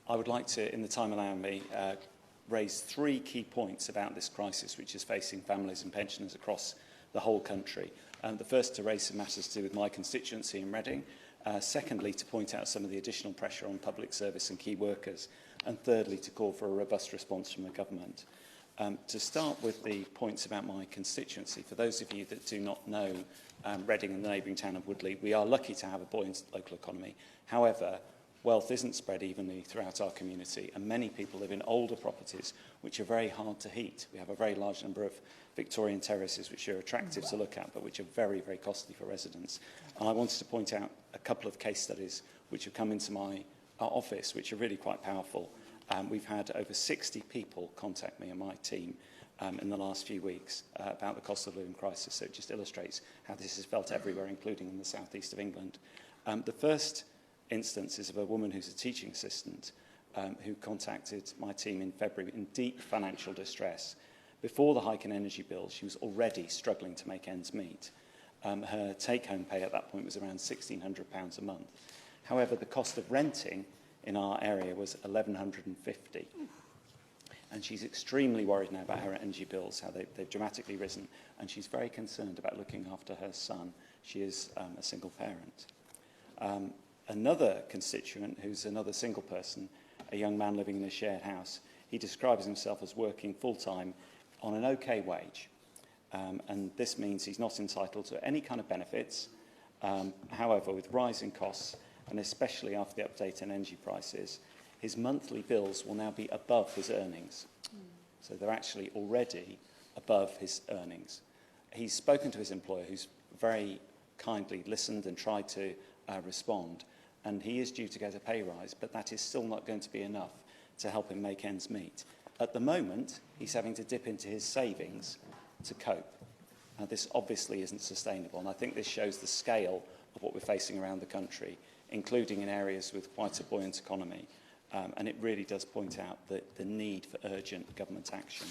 I would like to, in the time allowing me, raise 3 key points about this crisis which is facing families and pensioners across the whole country. The first, to raise some matters to do with my constituency in Reading. Secondly, to point out some of the additional pressure on public service and key workers. And thirdly, to call for a robust response from the government. To start with the points about my constituency, for those of you that do not know Reading and the neighbouring town of Woodley, we are lucky to have a buoyant local economy. However, wealth isn't spread evenly throughout our community, and many people live in older properties which are very hard to heat. We have a very large number of Victorian terraces which are attractive to look at, but which are very, very costly for residents. And I wanted to point out a couple of case studies which have come into my office, which are really quite powerful. We've had over 60 people contact me and my team in the last few weeks about the cost of living crisis, so it just illustrates how this is felt everywhere, including in the southeast of England. The first instance is of a woman who's a teaching assistant who contacted my team in February in deep financial distress. Before the hike in energy bills, she was already struggling to make ends meet. Her take-home pay at that point was around £1,600 a month. However, the cost of renting in our area was £1,150. And she's extremely worried now about her energy bills, how they've dramatically risen, and she's very concerned about looking after her son. She is a single parent. Another constituent, who's another single person, a young man living in a shared house, he describes himself as working full-time on an okay wage. And this means he's not entitled to any kind of benefits. However, with rising costs, and especially after the update in energy prices, his monthly bills will now be above his earnings. So they're actually already above his earnings. He's spoken to his employer, who's very kindly listened and tried to respond, and he is due to get a pay rise, but that is still not going to be enough to help him make ends meet. At the moment, he's having to dip into his savings to cope. Now, this obviously isn't sustainable, and I think this shows the scale of what we're facing around the country, including in areas with quite a buoyant economy. And it really does point out the need for urgent government action.